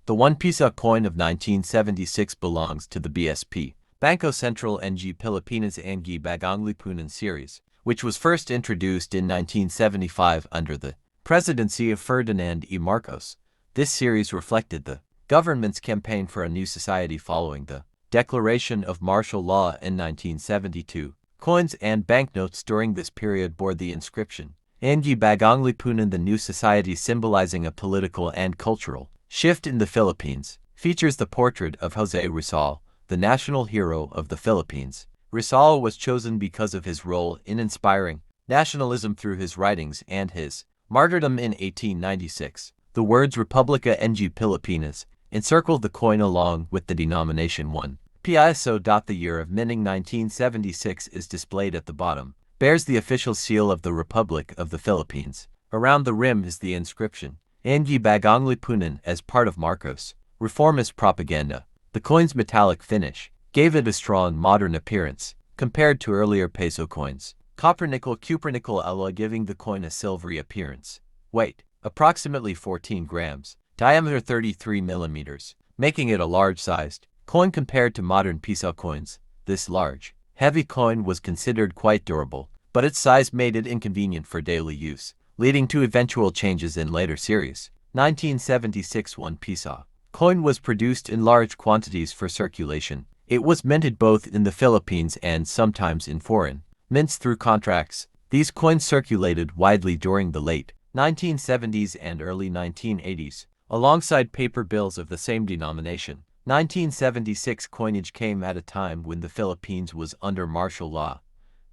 The 1 Piso coin of 1976 belongs to the BSP Bangko Sentral ng Pilipinas Ang Bagong Lipunan series, which was first introduced in 1975 under the presidency of Ferdinand Marcos. This series reflected the government's campaign for a new society following the declaration of martial law in 1972. Coins and banknotes during this period bore the inscription, Ang Bagong Lipunan, the new society, symbolizing a political and cultural shift in the Philippines. Features the portrait of José Rizal, the national hero of the Philippines. Rizal was chosen because of his role in inspiring nationalism through his writings and his martyrdom in 1896. The words Republica ng Pilipinas encircled the coin along with the denomination 1 Piso. The year of minting 1976 is displayed at the bottom, bears the official seal of the Republic of the Philippines. Around the rim is the inscription, Ang Bagong Lipunan, as part of Marcos' reformist propaganda. The coin's metallic finish gave it a strong modern appearance compared to earlier peso coins. Copper-nickel cupronickel alloy, giving the coin a silvery appearance. Weight, approximately 14 grams. Diameter 33 millimeters, making it a large-sized coin compared to modern peso coins. This large, heavy coin was considered quite durable, but its size made it inconvenient for daily use, leading to eventual changes in later series. 1976 1 Piso coin was produced in large quantities for circulation. It was minted both in the Philippines and sometimes in foreign mints through contracts. These coins circulated widely during the late 1970s and early 1980s, alongside paper bills of the same denomination. 1976 coinage came at a time when the Philippines was under martial law.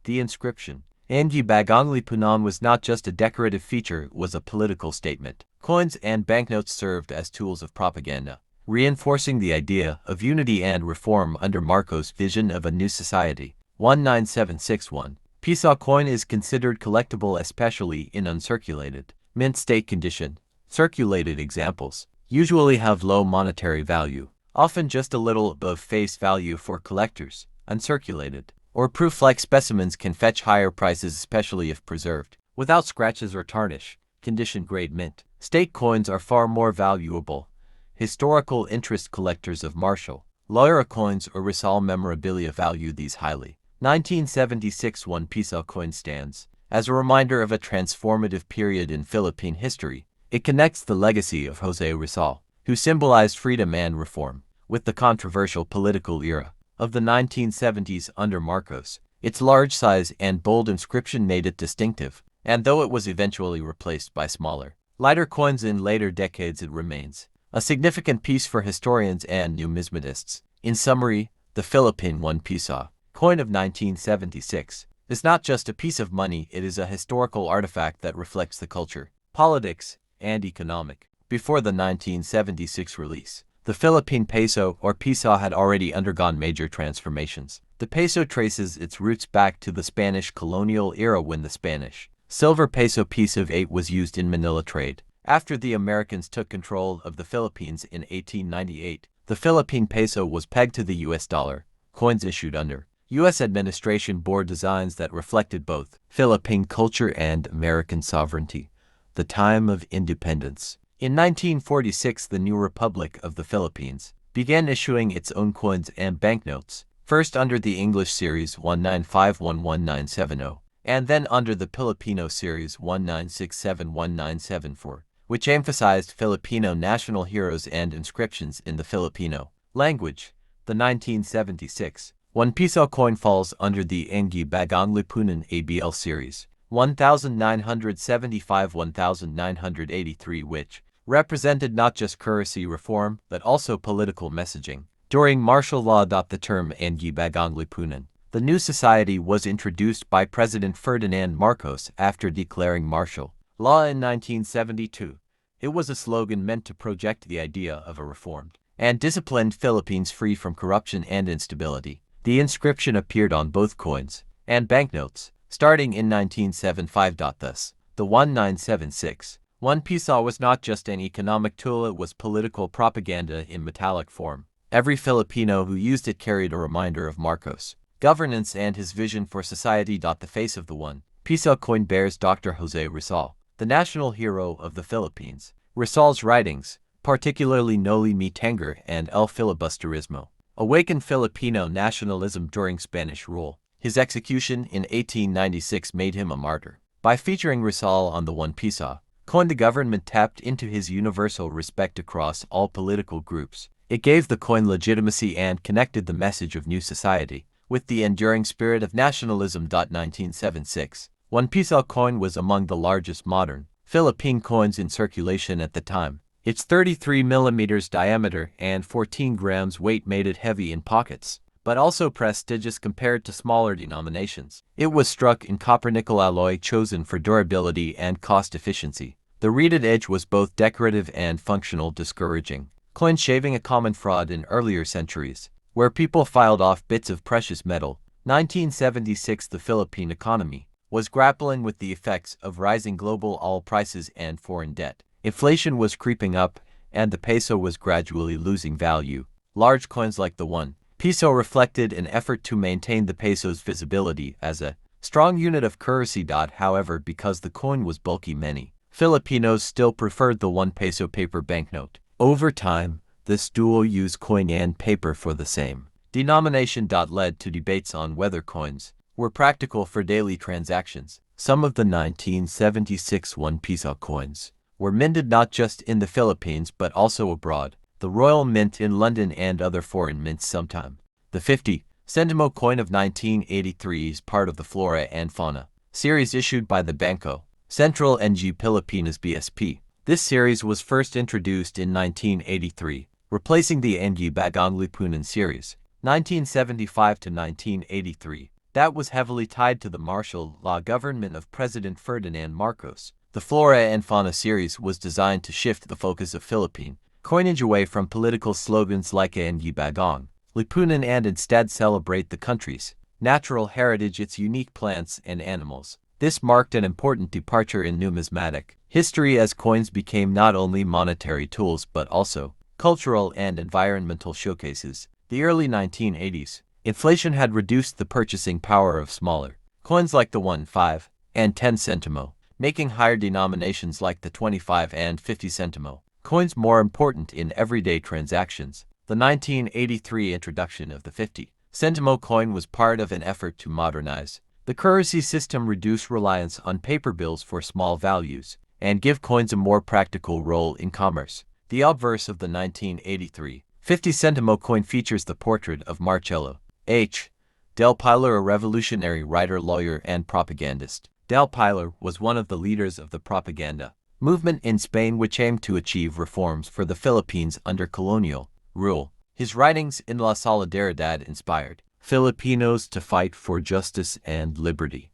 The inscription, Ang Bagong Lipunan, was not just a decorative feature, it was a political statement. Coins and banknotes served as tools of propaganda, reinforcing the idea of unity and reform under Marcos' vision of a new society. 19761 Piso coin is considered collectible, especially in uncirculated, mint state condition. Circulated examples usually have low monetary value, often just a little above face value for collectors. Uncirculated or proof-like specimens can fetch higher prices, especially if preserved without scratches or tarnish. Condition-grade mint state coins are far more valuable. Historical interest collectors of martial law coins or Rizal memorabilia value these highly. 1976 1 Piso coin stands as a reminder of a transformative period in Philippine history. It connects the legacy of José Rizal, who symbolized freedom and reform, with the controversial political era of the 1970s under Marcos. Its large size and bold inscription made it distinctive, and though it was eventually replaced by smaller, lighter coins in later decades, it remains a significant piece for historians and numismatists. In summary, the Philippine 1 Piso coin of 1976 is not just a piece of money, it is a historical artifact that reflects the culture, politics, and economic. Before the 1976 release, the Philippine peso or piso had already undergone major transformations. The peso traces its roots back to the Spanish colonial era, when the Spanish silver peso piece of 8 was used in Manila trade. After the Americans took control of the Philippines in 1898, the Philippine peso was pegged to the US dollar. Coins issued under U.S. administration bore designs that reflected both Philippine culture and American sovereignty. The time of independence. In 1946, the new Republic of the Philippines began issuing its own coins and banknotes, first under the English series 19511970, and then under the Filipino series 19671974, which emphasized Filipino national heroes and inscriptions in the Filipino language. The 1976 1 Piso coin falls under the Ang Bagong Lipunan ABL series 1975-1983, which represented not just currency reform but also political messaging. During martial law, the term Ang Bagong Lipunan, the new society, was introduced by President Ferdinand Marcos after declaring martial law in 1972. It was a slogan meant to project the idea of a reformed and disciplined Philippines free from corruption and instability. The inscription appeared on both coins and banknotes starting in 1975. Thus, the 1976 1 Piso was not just an economic tool, it was political propaganda in metallic form. Every Filipino who used it carried a reminder of Marcos' governance and his vision for society. The face of the 1 Piso coin bears Dr. José Rizal, the national hero of the Philippines. Rizal's writings, particularly Noli Me Tangere and El Filibusterismo, awakened Filipino nationalism during Spanish rule. His execution in 1896 made him a martyr. By featuring Rizal on the 1 peso coin, the government tapped into his universal respect across all political groups. It gave the coin legitimacy and connected the message of new society with the enduring spirit of nationalism. 1976. 1 peso coin was among the largest modern Philippine coins in circulation at the time. Its 33 millimeters diameter and 14 grams weight made it heavy in pockets, but also prestigious compared to smaller denominations. It was struck in copper-nickel alloy chosen for durability and cost efficiency. The reeded edge was both decorative and functional, discouraging coin shaving, a common fraud in earlier centuries, where people filed off bits of precious metal. 1976. The Philippine economy was grappling with the effects of rising global oil prices and foreign debt. Inflation was creeping up, and the peso was gradually losing value. Large coins like the 1 peso reflected an effort to maintain the peso's visibility as a strong unit of currency. However, because the coin was bulky, many Filipinos still preferred the 1 peso paper banknote. Over time, this dual-use coin and paper for the same denomination led to debates on whether coins were practical for daily transactions. Some of the 1976 1 peso coins were minted not just in the Philippines but also abroad, the Royal Mint in London and other foreign mints sometime. The 50 centimo coin of 1983 is part of the Flora and Fauna series issued by the Bangko Sentral ng Pilipinas BSP. This series was first introduced in 1983, replacing the Ang Bagong Lipunan series, 1975 to 1983. That was heavily tied to the martial law government of President Ferdinand Marcos. The Flora and Fauna series was designed to shift the focus of Philippine coinage away from political slogans like Ang Bagong Lipunan and instead celebrate the country's natural heritage, its unique plants and animals. This marked an important departure in numismatic history as coins became not only monetary tools but also cultural and environmental showcases. The early 1980s, inflation had reduced the purchasing power of smaller coins like the 1, 5, and 10 centimo, making higher denominations like the 25 and 50 centimo coins more important in everyday transactions. The 1983 introduction of the 50 centimo coin was part of an effort to modernize the currency system, reduce reliance on paper bills for small values, and give coins a more practical role in commerce. The obverse of the 1983 50 centimo coin features the portrait of Marcelo H. Del Pilar, a revolutionary writer, lawyer, and propagandist. Del Pilar was one of the leaders of the propaganda movement in Spain, which aimed to achieve reforms for the Philippines under colonial rule. His writings in La Solidaridad inspired Filipinos to fight for justice and liberty.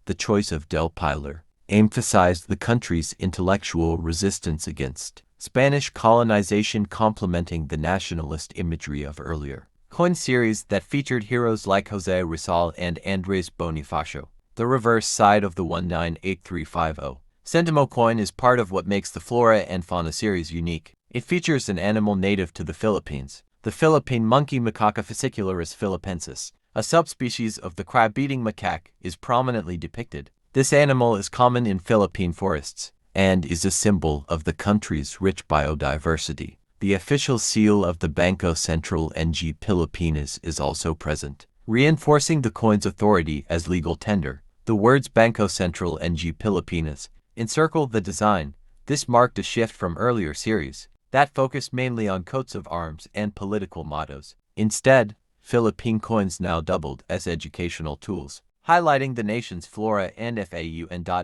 The choice of Del Pilar emphasized the country's intellectual resistance against Spanish colonization, complementing the nationalist imagery of earlier coin series that featured heroes like José Rizal and Andrés Bonifacio. The reverse side of the 198350 centimo coin is part of what makes the Flora and Fauna series unique. It features an animal native to the Philippines, the Philippine monkey, Macaca fascicularis philippensis. A subspecies of the crab-eating macaque is prominently depicted. This animal is common in Philippine forests and is a symbol of the country's rich biodiversity. The official seal of the Bangko Sentral ng Pilipinas is also present, reinforcing the coin's authority as legal tender. The words Bangko Sentral ng Pilipinas encircle the design. This marked a shift from earlier series that focused mainly on coats of arms and political mottos. Instead, Philippine coins now doubled as educational tools, highlighting the nation's flora and fauna.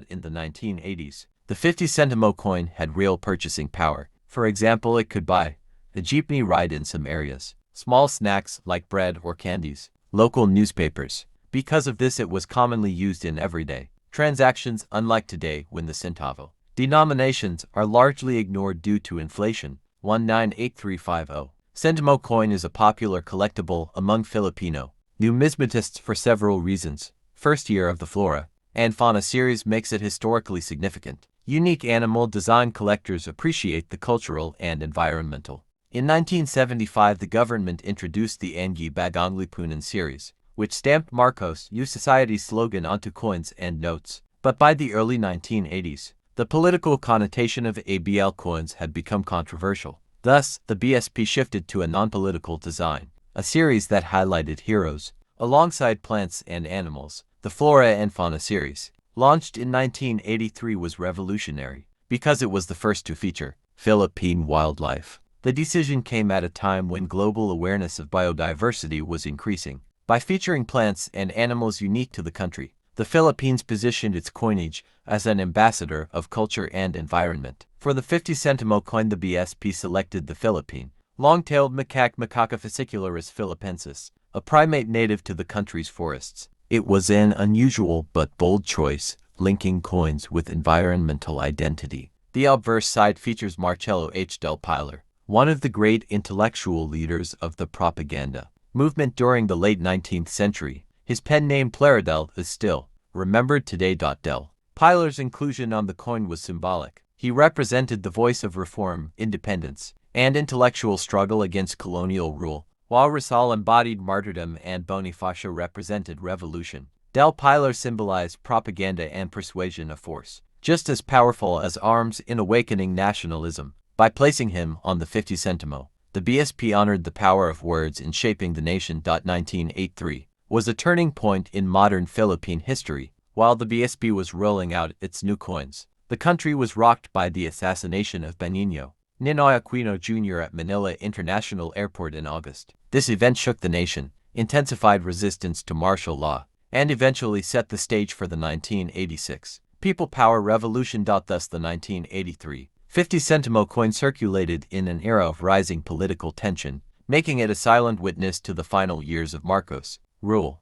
In the 1980s, the 50 centimo coin had real purchasing power. For example, it could buy a jeepney ride in some areas, small snacks like bread or candies, local newspapers. Because of this, it was commonly used in everyday transactions, unlike today when the centavo denominations are largely ignored due to inflation. 198350 centimo coin is a popular collectible among Filipino numismatists for several reasons. First year of the Flora and Fauna series makes it historically significant. Unique animal design collectors appreciate the cultural and environmental. In 1975, the government introduced the Ang Bagong Lipunan series, which stamped Marcos' New Society's slogan onto coins and notes. But by the early 1980s, the political connotation of ABL coins had become controversial. Thus, the BSP shifted to a non-political design, a series that highlighted heroes, alongside plants and animals. The Flora and Fauna series, launched in 1983, was revolutionary because it was the first to feature Philippine wildlife. The decision came at a time when global awareness of biodiversity was increasing. By featuring plants and animals unique to the country, the Philippines positioned its coinage as an ambassador of culture and environment. For the 50 centimo coin, the BSP selected the Philippine long-tailed macaque, Macaca fascicularis philippensis, a primate native to the country's forests. It was an unusual but bold choice, linking coins with environmental identity. The obverse side features Marcelo H. del Pilar, one of the great intellectual leaders of the propaganda movement during the late 19th century. His pen name Plaridel is still remembered today. Del Pilar's inclusion on the coin was symbolic. He represented the voice of reform, independence, and intellectual struggle against colonial rule, while Rizal embodied martyrdom and Bonifacio represented revolution. Del Pilar symbolized propaganda and persuasion, a force just as powerful as arms in awakening nationalism. By placing him on the 50 centimo, the BSP honored the power of words in shaping the nation. 1983 was a turning point in modern Philippine history. While the BSP was rolling out its new coins, the country was rocked by the assassination of Benigno Ninoy Aquino Jr. at Manila International Airport in August. This event shook the nation, intensified resistance to martial law, and eventually set the stage for the 1986 People Power Revolution. Thus, the 1983 50 centimo coin circulated in an era of rising political tension, making it a silent witness to the final years of Marcos' rule.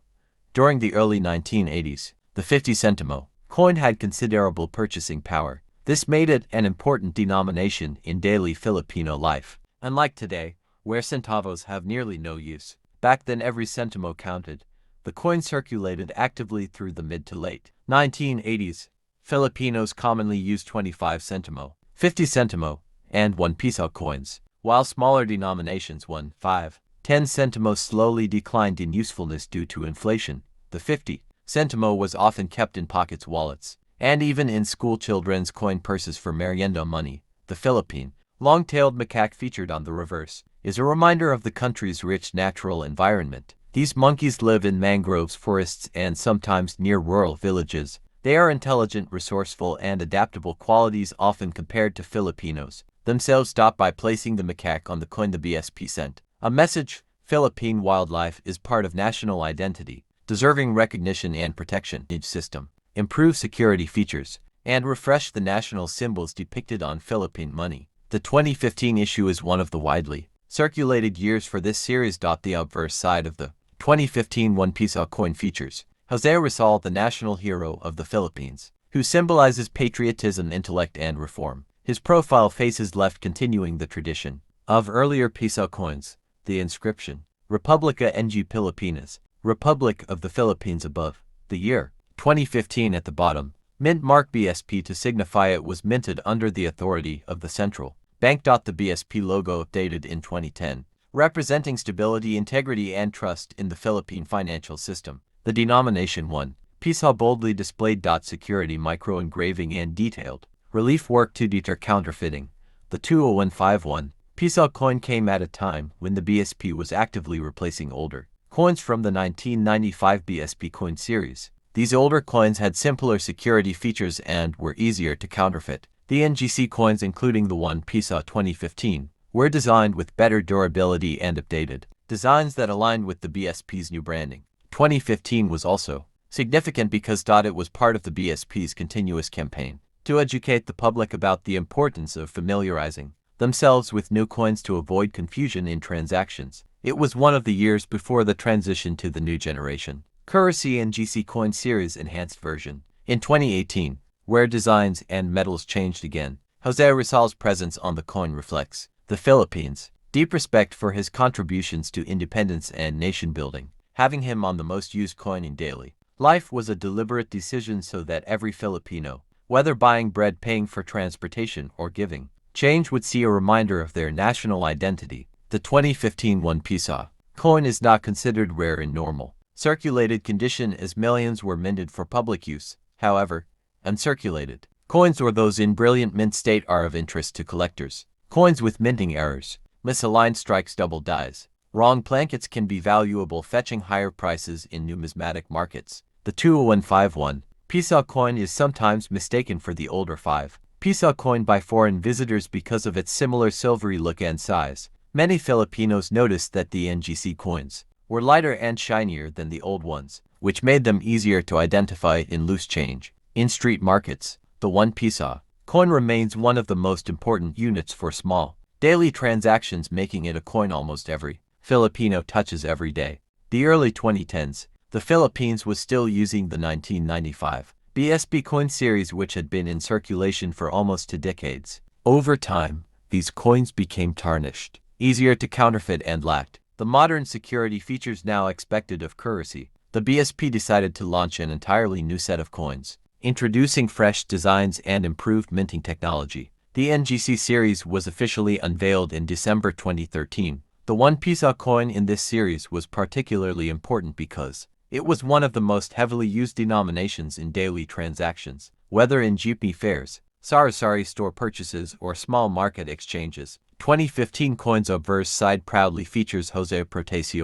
During the early 1980s, the 50 centimo coin had considerable purchasing power. This made it an important denomination in daily Filipino life. Unlike today, where centavos have nearly no use, back then every centimo counted. The coin circulated actively through the mid to late 1980s. Filipinos commonly used 25 centimo, 50 centimo, and 1 piso coins, while smaller denominations 1, 5, 10 centimos slowly declined in usefulness due to inflation. The 50 centimo was often kept in pockets, wallets, and even in school children's coin purses for merienda money. The Philippine long-tailed macaque featured on the reverse is a reminder of the country's rich natural environment. These monkeys live in mangroves, forests, and sometimes near rural villages. They are intelligent, resourceful, and adaptable, qualities often compared to Filipinos themselves. By placing the macaque on the coin, the BSP sent a message: Philippine wildlife is part of national identity, deserving recognition and protection. Each system improve security features and refresh the national symbols depicted on Philippine money. The 2015 issue is one of the widely circulated years for this series. The obverse side of the 2015 1 piso coin features José Rizal, the national hero of the Philippines, who symbolizes patriotism, intellect, and reform. His profile faces left, continuing the tradition of earlier piso coins. The inscription, Republica ng Pilipinas, Republic of the Philippines, above. The year, 2015 at the bottom. Mint mark BSP to signify it was minted under the authority of the central bank. The BSP logo updated in 2010, representing stability, integrity, and trust in the Philippine financial system. The denomination 1 piso boldly displayed. Security, micro engraving, and detailed relief work to deter counterfeiting. The 20151 piso coin came at a time when the BSP was actively replacing older coins from the 1995 BSP coin series. These older coins had simpler security features and were easier to counterfeit. The NGC coins, including the 1 piso 2015, were designed with better durability and updated designs that aligned with the BSP's new branding. 2015 was also significant because it was part of the BSP's continuous campaign to educate the public about the importance of familiarizing themselves with new coins to avoid confusion in transactions. It was one of the years before the transition to the new generation currency and GC coin series enhanced version. In 2018, where designs and metals changed again, José Rizal's presence on the coin reflects the Philippines' deep respect for his contributions to independence and nation building. Having him on the most used coin in daily life was a deliberate decision so that every Filipino, whether buying bread, paying for transportation, or giving change, would see a reminder of their national identity. The 2015 1 piso coin is not considered rare in normal circulated condition, as millions were minted for public use. However, uncirculated coins, or those in brilliant mint state, are of interest to collectors. Coins with minting errors, misaligned strikes, double dies. Wrong blankets can be valuable, fetching higher prices in numismatic markets. The 20151 Piso coin is sometimes mistaken for the older 5 Piso coin by foreign visitors because of its similar silvery look and size. Many Filipinos noticed that the NGC coins were lighter and shinier than the old ones, which made them easier to identify in loose change. In street markets, the 1 Piso coin remains one of the most important units for small daily transactions, making it a coin almost every Filipino touches every day. The early 2010s, the Philippines was still using the 1995 BSP coin series, which had been in circulation for almost 2 decades. Over time, these coins became tarnished, easier to counterfeit, and lacked the modern security features now expected of currency. The BSP decided to launch an entirely new set of coins, introducing fresh designs and improved minting technology. The NGC series was officially unveiled in December 2013. The 1 Piso coin in this series was particularly important because it was one of the most heavily used denominations in daily transactions, whether in jeepney fares, sari-sari store purchases, or small market exchanges. 2015 coin's obverse side proudly features José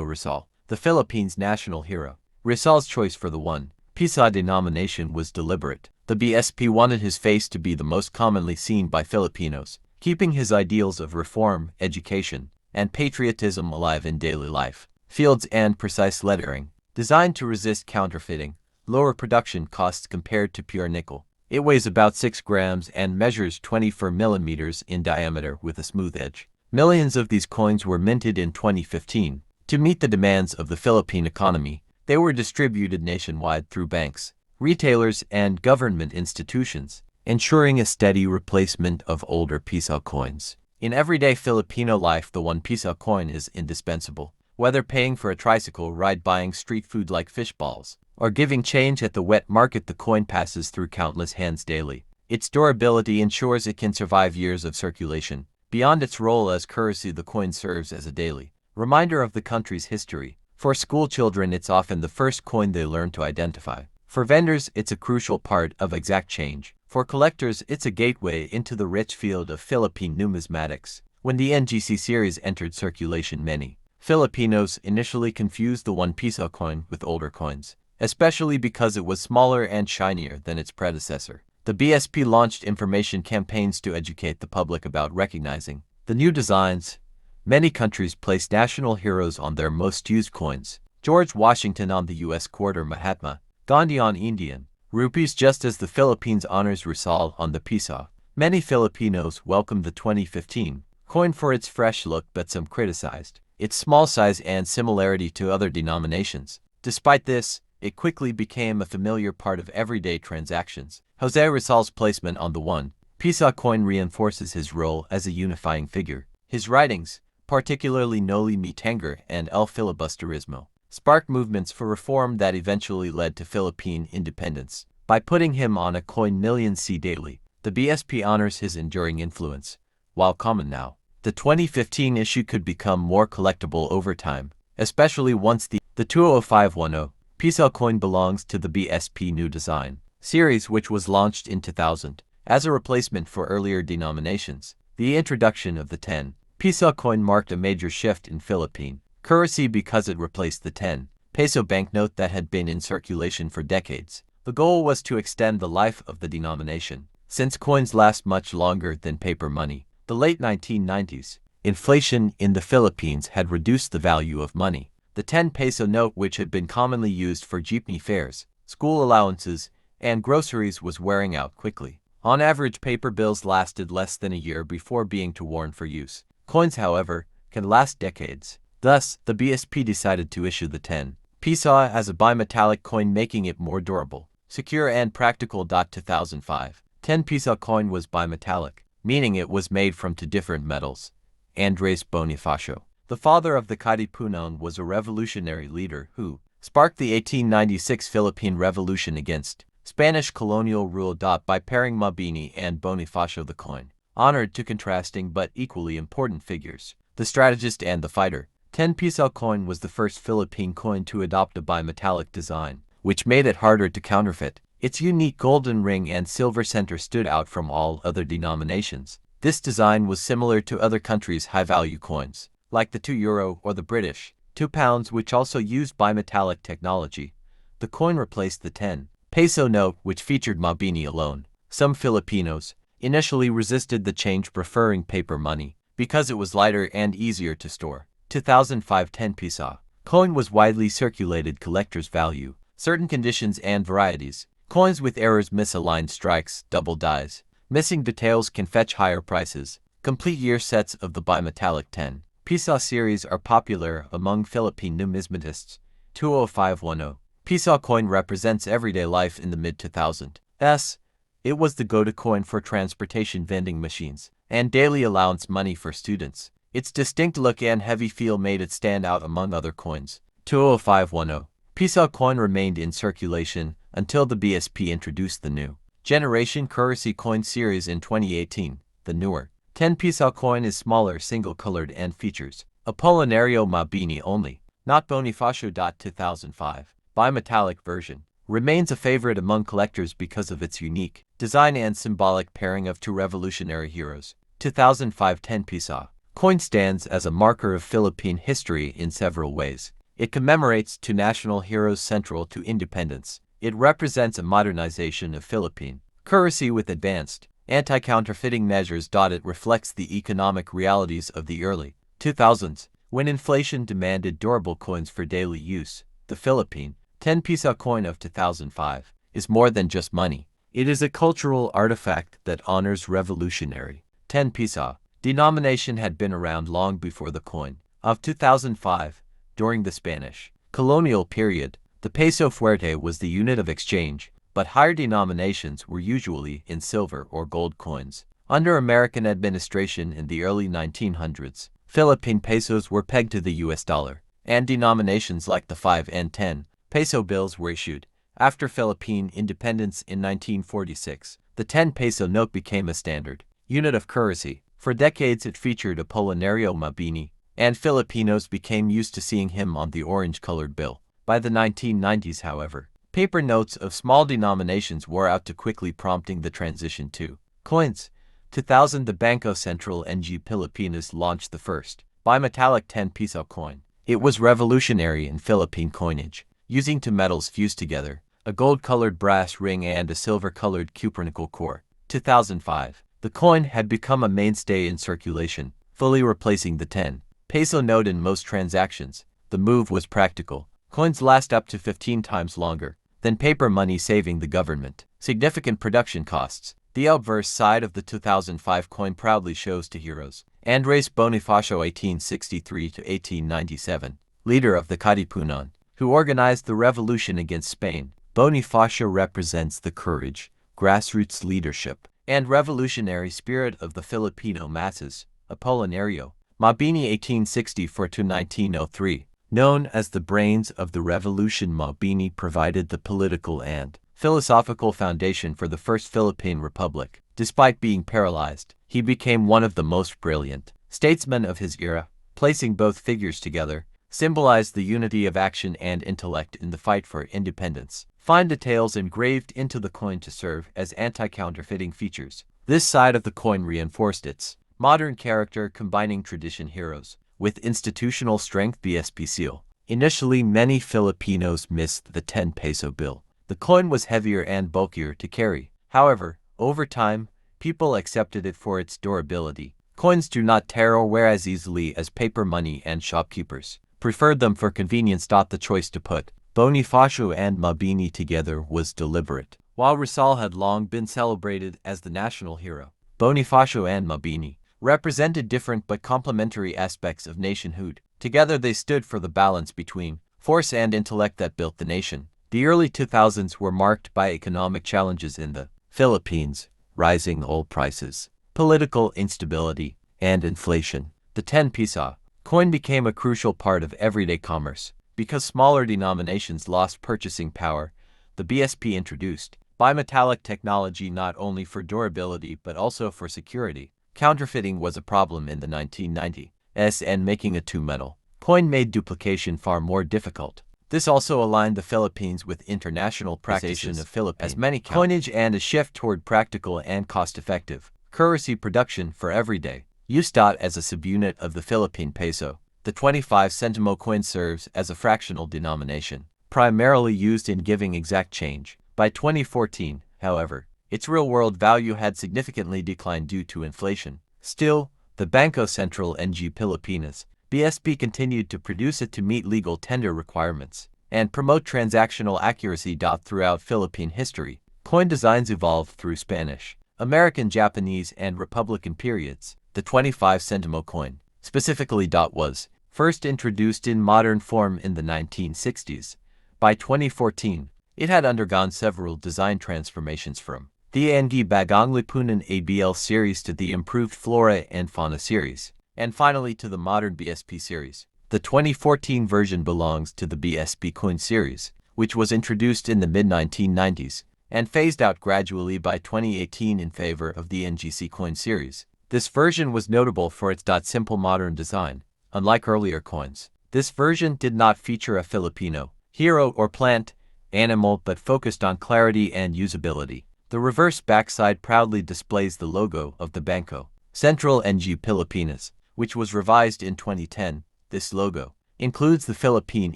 Rizal, the Philippines' national hero. Rizal's choice for the 1 Piso denomination was deliberate. The BSP wanted his face to be the most commonly seen by Filipinos, keeping his ideals of reform, education, and patriotism alive in daily life. Fields and precise lettering, designed to resist counterfeiting, lower production costs compared to pure nickel. It weighs about 6 grams and measures 24 millimeters in diameter with a smooth edge. Millions of these coins were minted in 2015. To meet the demands of the Philippine economy, they were distributed nationwide through banks, retailers, and government institutions, ensuring a steady replacement of older Piso coins. In everyday Filipino life, the 1 Piso coin is indispensable. Whether paying for a tricycle ride, buying street food like fish balls, or giving change at the wet market, the coin passes through countless hands daily. Its durability ensures it can survive years of circulation. Beyond its role as currency, the coin serves as a daily reminder of the country's history. For school children, it's often the first coin they learn to identify. For vendors, it's a crucial part of exact change. For collectors, it's a gateway into the rich field of Philippine numismatics. When the NGC series entered circulation, many Filipinos initially confused the 1 Piso coin with older coins, especially because it was smaller and shinier than its predecessor. The BSP launched information campaigns to educate the public about recognizing the new designs. Many countries placed national heroes on their most used coins. George Washington on the US quarter, Mahatma Gandhi on Indian rupees, just as the Philippines honors Rizal on the Piso. Many Filipinos welcomed the 2015 coin for its fresh look, but some criticized its small size and similarity to other denominations. Despite this, it quickly became a familiar part of everyday transactions. José Rizal's placement on the 1 Piso coin reinforces his role as a unifying figure. His writings, particularly Noli Me Tangere and El Filibusterismo, sparked movements for reform that eventually led to Philippine independence. By putting him on a coin millions see daily, the BSP honors his enduring influence. While common now, the 2015 issue could become more collectible over time, especially once the 20510 Piso coin belongs to the BSP New Design series, which was launched in 2000 as a replacement for earlier denominations. The introduction of the 10 Piso coin marked a major shift in Philippine currency because it replaced the 10 peso banknote that had been in circulation for decades. The goal was to extend the life of the denomination. Since coins last much longer than paper money, the late 1990s, inflation in the Philippines had reduced the value of money. The 10 peso note, which had been commonly used for jeepney fares, school allowances, and groceries, was wearing out quickly. On average, paper bills lasted less than a year before being too worn for use. Coins, however, can last decades. Thus, the BSP decided to issue the 10 Piso as a bimetallic coin, making it more durable, secure, and practical. 2005 10 Piso coin was bimetallic, meaning it was made from 2 different metals. Andrés Bonifacio, the father of the Katipunan, was a revolutionary leader who sparked the 1896 Philippine Revolution against Spanish colonial rule. By pairing Mabini and Bonifacio, the coin honored 2 contrasting but equally important figures, the strategist and the fighter. 10 Piso coin was the first Philippine coin to adopt a bimetallic design, which made it harder to counterfeit. Its unique golden ring and silver center stood out from all other denominations. This design was similar to other countries' high-value coins, like the €2 or the British £2, which also used bimetallic technology. The coin replaced the 10 peso note, which featured mabini alone. Some Filipinos initially resisted the change, preferring paper money because it was lighter and easier to store. 2005 10 peso coin was widely circulated collector's value. Certain conditions and varieties. Coins with errors, misaligned strikes, double dies, missing details can fetch higher prices. Complete year sets of the bimetallic 10 peso series are popular among Philippine numismatists. 20510 peso coin represents everyday life in the mid-2000s. It was the go-to coin for transportation vending machines and daily allowance money for students. Its distinct look and heavy feel made it stand out among other coins. 20510 peso coin remained in circulation until the BSP introduced the new generation currency coin series in 2018. The newer 10 peso coin is smaller, single-colored, and features Apolinario Mabini only, not Bonifacio. 2005 bimetallic version remains a favorite among collectors because of its unique design and symbolic pairing of two revolutionary heroes. 2005 10 peso coin stands as a marker of Philippine history in several ways. It commemorates two national heroes central to independence. It represents a modernization of Philippine currency with advanced anti-counterfeiting measures. It reflects the economic realities of the early 2000s, when inflation demanded durable coins for daily use. The Philippine 10 peso coin of 2005 is more than just money. It is a cultural artifact that honors revolutionary 10 peso denomination had been around long before the coin of 2005. During the Spanish colonial period, the peso fuerte was the unit of exchange, but higher denominations were usually in silver or gold coins. Under American administration in the early 1900s, Philippine pesos were pegged to the US dollar, and denominations like the 5 and 10 peso bills were issued. After Philippine independence in 1946, the 10 peso note became a standard unit of currency. For decades it featured Apolinario Mabini, and Filipinos became used to seeing him on the orange-colored bill. By the 1990s, however, paper notes of small denominations wore out too quickly, prompting the transition to coins. 2000 the Bangko Sentral ng Pilipinas launched the first bimetallic 10 peso coin. It was revolutionary in Philippine coinage, using two metals fused together, a gold-colored brass ring and a silver-colored cupronickel core. 2005 the coin had become a mainstay in circulation, fully replacing the 10 peso note in most transactions. The move was practical. Coins last up to 15 times longer than paper money, saving the government significant production costs. The obverse side of the 2005 coin proudly shows two heroes: Andres Bonifacio (1863–1897), leader of the Katipunan, who organized the revolution against Spain. Bonifacio represents the courage, grassroots leadership, and revolutionary spirit of the Filipino masses. Apolinario Mabini (1864–1903), known as the brains of the revolution, Mabini provided the political and philosophical foundation for the First Philippine Republic. Despite being paralyzed, he became one of the most brilliant statesmen of his era. Placing both figures together symbolized the unity of action and intellect in the fight for independence. Fine details engraved into the coin to serve as anti-counterfeiting features. This side of the coin reinforced its modern character, combining tradition heroes with institutional strength. BSP seal. Initially, many Filipinos missed the 10 peso bill. The coin was heavier and bulkier to carry. However, over time, people accepted it for its durability. Coins do not tear or wear as easily as paper money, and shopkeepers preferred them for convenience. The choice to put Bonifacio and Mabini together was deliberate. While Rizal had long been celebrated as the national hero, Bonifacio and Mabini represented different but complementary aspects of nationhood. Together they stood for the balance between force and intellect that built the nation. The early 2000s were marked by economic challenges in the Philippines: rising oil prices, political instability, and inflation. The 10 peso coin became a crucial part of everyday commerce. Because smaller denominations lost purchasing power, the BSP introduced bimetallic technology not only for durability but also for security. Counterfeiting was a problem in the 1990s, and making a two-metal coin made duplication far more difficult. This also aligned the Philippines with international practices of Philippine as many coinage and a shift toward practical and cost-effective currency production for everyday use. As a subunit of the Philippine peso, the 25 centimo coin serves as a fractional denomination, primarily used in giving exact change. By 2014, however, its real-world value had significantly declined due to inflation. Still, the Bangko Sentral ng Pilipinas, BSP, continued to produce it to meet legal tender requirements and promote transactional accuracy. Throughout Philippine history, coin designs evolved through Spanish, American, Japanese, and Republican periods. The 25 centimo coin, specifically, was first introduced in modern form in the 1960s. By 2014, it had undergone several design transformations from the Ang Bagong Lipunan ABL series to the improved Flora and Fauna series, and finally to the modern BSP series. The 2014 version belongs to the BSP coin series, which was introduced in the mid-1990s and phased out gradually by 2018 in favor of the NGC coin series. This version was notable for its simple modern design. Unlike earlier coins, this version did not feature a Filipino hero or plant animal but focused on clarity and usability. The reverse backside proudly displays the logo of the Bangko Sentral ng Pilipinas, which was revised in 2010. This logo includes the Philippine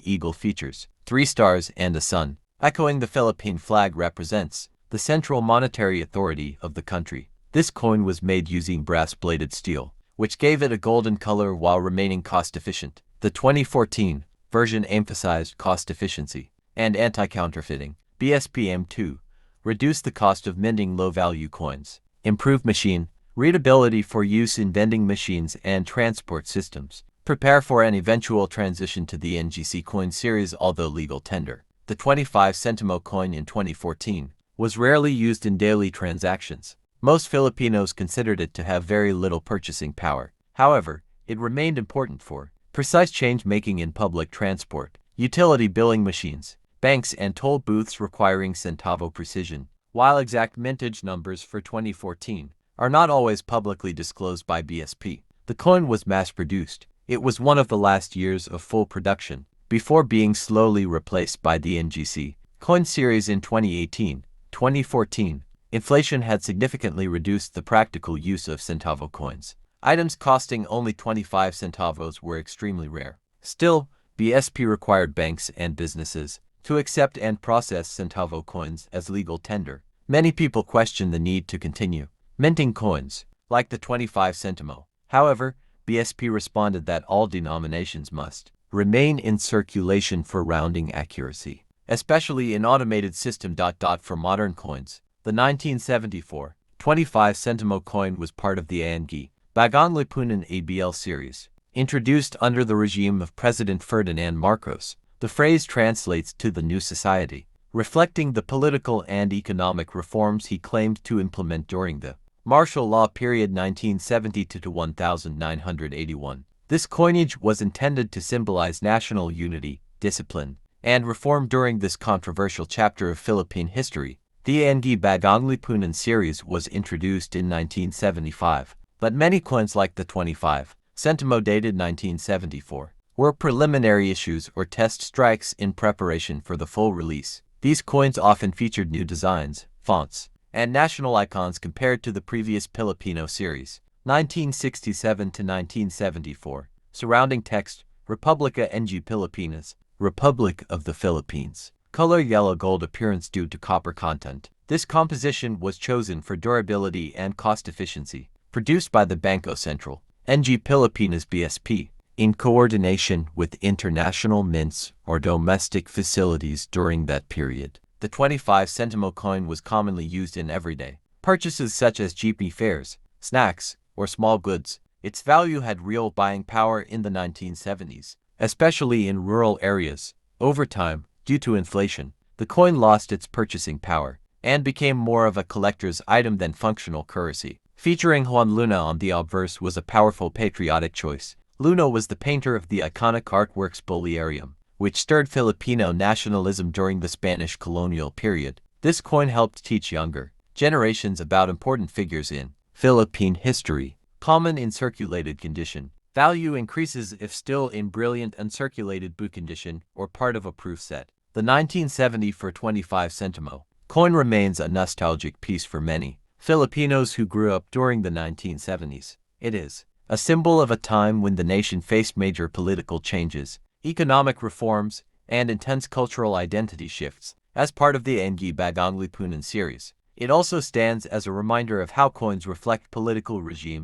eagle features 3 stars and a sun, echoing the Philippine flag represents the central monetary authority of the country. This coin was made using brass-bladed steel, which gave it a golden color while remaining cost-efficient. The 2014 version emphasized cost efficiency and anti-counterfeiting. BSP aimed to reduce the cost of minting low-value coins, improve machine readability for use in vending machines and transport systems, prepare for an eventual transition to the NGC coin series. Although legal tender, the 25 centimo coin in 2014 was rarely used in daily transactions. Most Filipinos considered it to have very little purchasing power. However, it remained important for precise change-making in public transport, utility billing machines, banks, and toll booths requiring centavo precision. While exact mintage numbers for 2014 are not always publicly disclosed by BSP, the coin was mass-produced. It was one of the last years of full production, before being slowly replaced by the NGC coin series in 2018. 2014, inflation had significantly reduced the practical use of centavo coins. Items costing only 25 centavos were extremely rare. Still, BSP required banks and businesses to accept and process centavo coins as legal tender. Many people questioned the need to continue minting coins, like the 25 centimo. However, BSP responded that all denominations must remain in circulation for rounding accuracy, especially in automated system. For modern coins, the 1974 25 centimo coin was part of the Ang Bagong Lipunan ABL series, introduced under the regime of President Ferdinand Marcos. The phrase translates to the new society, reflecting the political and economic reforms he claimed to implement during the martial law period 1970 to 1981. This coinage was intended to symbolize national unity, discipline, and reform during this controversial chapter of Philippine history. The Ang Bagong Lipunan series was introduced in 1975, but many coins like the 25 centimo dated 1974 were preliminary issues or test strikes in preparation for the full release. These coins often featured new designs, fonts, and national icons compared to the previous Filipino series, 1967 to 1974, surrounding text, Republica ng Pilipinas, Republic of the Philippines. Color yellow-gold appearance due to copper content. This composition was chosen for durability and cost efficiency. Produced by the Bangko Sentral ng Pilipinas BSP, in coordination with international mints or domestic facilities during that period. The 25 centimo coin was commonly used in everyday purchases such as jeepney fares, snacks, or small goods. Its value had real buying power in the 1970s, especially in rural areas. Over time, due to inflation, the coin lost its purchasing power and became more of a collector's item than functional currency. Featuring Juan Luna on the obverse was a powerful patriotic choice. Luna was the painter of the iconic artworks Bolerium, which stirred Filipino nationalism during the Spanish colonial period. This coin helped teach younger generations about important figures in Philippine history. Common in circulated condition. Value increases if still in brilliant uncirculated book condition or part of a proof set. The 1970 for 25 centimo coin remains a nostalgic piece for many Filipinos who grew up during the 1970s. It is a symbol of a time when the nation faced major political changes, economic reforms, and intense cultural identity shifts. As part of the Ang Bagong Lipunan series, it also stands as a reminder of how coins reflect political regimes